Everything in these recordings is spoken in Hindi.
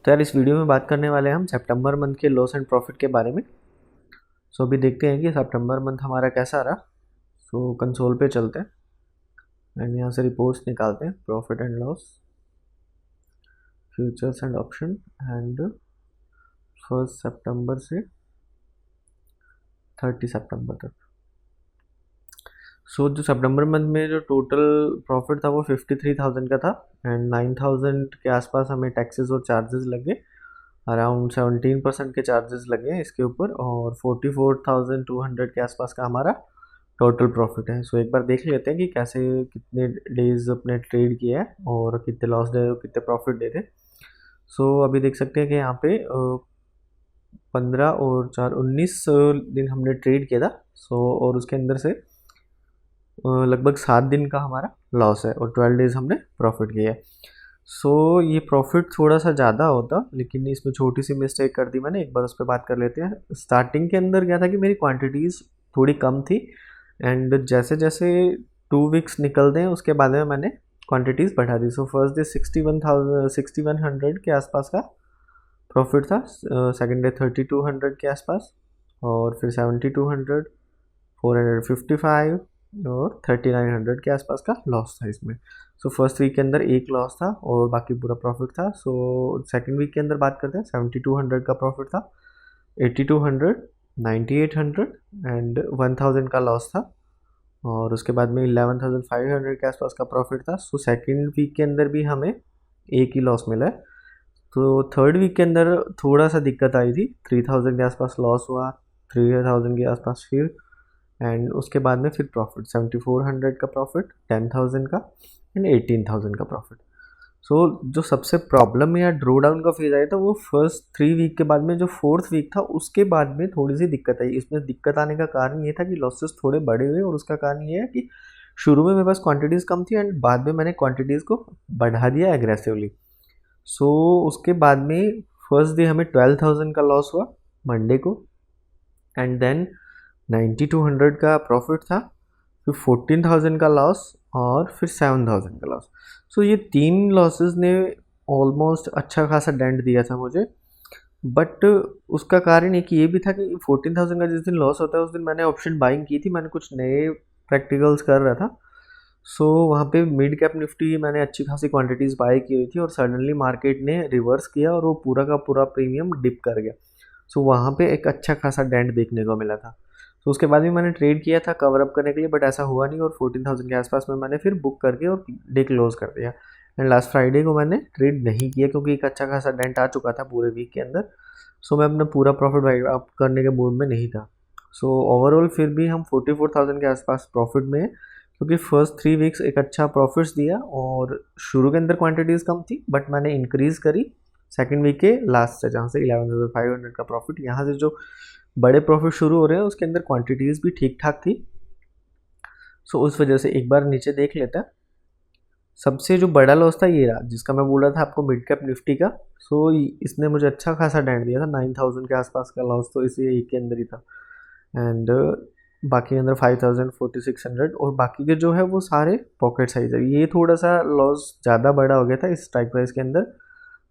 तो यार इस वीडियो में बात करने वाले हैं हम सितंबर मंथ के लॉस एंड प्रॉफिट के बारे में। सो अभी देखते हैं कि सितंबर मंथ हमारा कैसा रहा। सो कंसोल पे चलते हैं एंड यहाँ से रिपोर्ट्स निकालते हैं, profit and loss, futures and option and 1 सितंबर से 30 सितंबर तक। सो जो सितंबर मंथ में जो टोटल प्रॉफिट था वो 53,000 का था एंड 9,000 के आसपास हमें टैक्सेस और चार्जेस लगे। अराउंड 17% के चार्जेस लगे हैं इसके ऊपर और 44,200 के आसपास का हमारा टोटल प्रॉफिट है। सो एक बार देख लेते हैं कि कैसे कितने डेज अपने ट्रेड किया है और कितने लॉस डे और कितने प्रॉफिट डे थे। सो अभी देख सकते हैं कि यहाँ पे 15 और 4 19 दिन हमने ट्रेड किया था। सो और उसके अंदर से लगभग 7 दिन का हमारा लॉस है और 12 डेज हमने प्रॉफिट किया है। सो ये प्रॉफिट थोड़ा सा ज़्यादा होता, लेकिन इसमें छोटी सी मिस्टेक कर दी मैंने। एक बार उस पर बात कर लेते हैं। स्टार्टिंग के अंदर क्या था कि मेरी क्वांटिटीज़ थोड़ी कम थी एंड जैसे जैसे 2 वीक्स निकलते हैं उसके बाद में मैंने क्वांटिटीज़ बढ़ा दी। सो फर्स्ट डे 6100 के आसपास का प्रॉफिट था, सेकेंड डे 3200 के आसपास और फिर 7200, 455 और 3900 के आसपास का लॉस था इसमें। सो फर्स्ट वीक के अंदर एक लॉस था और बाकी पूरा प्रॉफिट था। सो सेकंड वीक के अंदर बात करते हैं, 7200 का प्रॉफिट था, 8200, 9800 एंड 1000 का लॉस था और उसके बाद में 11,500 के आसपास का प्रॉफिट था। सो सेकंड वीक के अंदर भी हमें एक ही लॉस मिला है। तो थर्ड वीक के अंदर थोड़ा सा दिक्कत आई थी, 3000 के आसपास लॉस हुआ, 3000 के आसपास फिर एंड उसके बाद में फिर प्रॉफिट 7400 का प्रॉफिट, 10,000 का एंड 18,000 का प्रॉफिट। सो जो सबसे प्रॉब्लम या ड्रो डाउन का फेज आया था वो फर्स्ट 3 वीक के बाद में, जो फोर्थ वीक था उसके बाद में थोड़ी सी दिक्कत आई। इसमें दिक्कत आने का कारण ये था कि लॉसेस थोड़े बड़े हुए और उसका कारण ये है कि शुरू में मेरे पास क्वांटिटीज़ कम थी एंड बाद में मैंने क्वांटिटीज़ को बढ़ा दिया एग्रेसिवली। सो उसके बाद में फर्स्ट डे हमें 12,000 का लॉस हुआ मंडे को एंड देन 9200 का प्रॉफिट था, फिर 14,000 का लॉस और फिर 7,000 का लॉस। सो ये 3 लॉसेस ने ऑलमोस्ट अच्छा खासा डेंट दिया था मुझे। बट उसका कारण एक ये भी था कि 14,000 का जिस दिन लॉस होता है उस दिन मैंने ऑप्शन बाइंग की थी, मैंने कुछ नए प्रैक्टिकल्स कर रहा था। सो वहाँ पे मिड कैप निफ्टी मैंने अच्छी खासी क्वांटिटीज़ बाई की हुई थी और सडनली मार्केट ने रिवर्स किया और वो पूरा का पूरा प्रीमियम डिप कर गया। सो वहाँ पे एक अच्छा खासा डेंट देखने को मिला था। तो उसके बाद भी मैंने ट्रेड किया था कवर अप करने के लिए, बट ऐसा हुआ नहीं और 14,000 के आसपास में मैंने फिर बुक करके और डे क्लोज कर दिया एंड लास्ट फ्राइडे को मैंने ट्रेड नहीं किया क्योंकि एक अच्छा खासा डेंट आ चुका था पूरे वीक के अंदर। सो मैं अपना पूरा प्रॉफिट बाई अप करने के मूड में नहीं था। सो ओवरऑल फिर भी हम 44,000 के आसपास प्रॉफिट में है क्योंकि फर्स्ट 3 वीक्स एक अच्छा प्रॉफिट्स दिया और शुरू के अंदर क्वांटिटीज़ कम थी बट मैंने इंक्रीज़ करी सेकेंड वीक के लास्ट से, जहाँ से 11,500 का प्रॉफिट। यहाँ से जो बड़े प्रॉफिट शुरू हो रहे हैं उसके अंदर क्वांटिटीज़ भी ठीक ठाक थी। सो उस वजह से एक बार नीचे देख लेता है। सबसे जो बड़ा लॉस था ये रहा जिसका मैं बोल रहा था आपको, मिड कैप निफ्टी का। सो इसने मुझे अच्छा खासा डेंट दिया था, 9,000 के आसपास का लॉस तो इसी एक के अंदर ही था एंड बाकी के अंदर 5,000, 4,600 और बाकी के जो है वो सारे पॉकेट साइज है। ये थोड़ा सा लॉस ज़्यादा बड़ा हो गया था इस स्ट्राइक प्राइस के अंदर।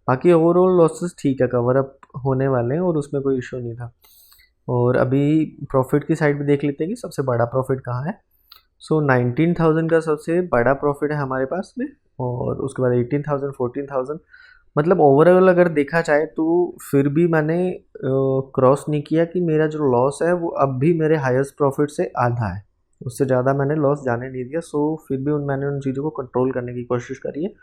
बाकी ओवरऑल लॉसेस ठीक है, कवर अप होने वाले हैं और उसमें कोई इशू नहीं था। और अभी प्रॉफिट की साइड भी देख लेते हैं कि सबसे बड़ा प्रॉफिट कहाँ है। सो 19,000 का सबसे बड़ा प्रॉफिट है हमारे पास में और उसके बाद 18,000, 14,000। मतलब ओवरऑल अगर देखा जाए तो फिर भी मैंने क्रॉस नहीं किया कि मेरा जो लॉस है वो अब भी मेरे हाईएस्ट प्रॉफिट से आधा है, उससे ज़्यादा मैंने लॉस जाने नहीं दिया। सो फिर भी मैंने उन चीज़ों को कंट्रोल करने की कोशिश करी है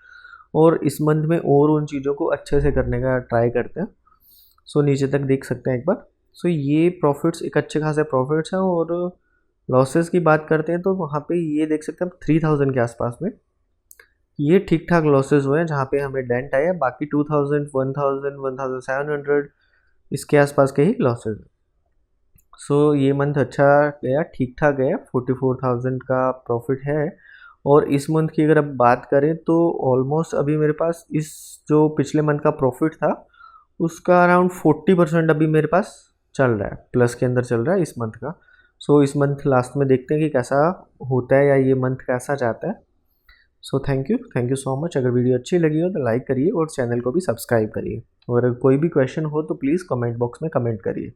और इस मंथ में और उन चीज़ों को अच्छे से करने का ट्राई करते हैं। सो नीचे तक देख सकते हैं एक बार। सो ये प्रॉफिट्स एक अच्छे खासे प्रॉफिट्स हैं और लॉसेस की बात करते हैं तो वहाँ पे ये देख सकते हैं 3,000 के आसपास में ये ठीक ठाक लॉसेस हुए हैं जहाँ पे हमें डेंट आया। बाकी 2,000, 1,000, 1,700 इसके आसपास के ही लॉसेस हैं। सो ये मंथ अच्छा गया, ठीक ठाक गया, 44,000 का प्रॉफिट है। और इस मंथ की अगर अब बात करें तो ऑलमोस्ट अभी मेरे पास इस जो पिछले मंथ का प्रॉफिट था उसका अराउंड 40% अभी मेरे पास चल रहा है, प्लस के अंदर चल रहा है इस मंथ का। सो इस मंथ लास्ट में देखते हैं कि कैसा होता है या ये मंथ कैसा जाता है। So thank you so much. अगर वीडियो अच्छी लगी हो तो लाइक करिए और चैनल को भी सब्सक्राइब करिए, और अगर कोई भी क्वेश्चन हो तो प्लीज़ कमेंट बॉक्स में कमेंट करिए।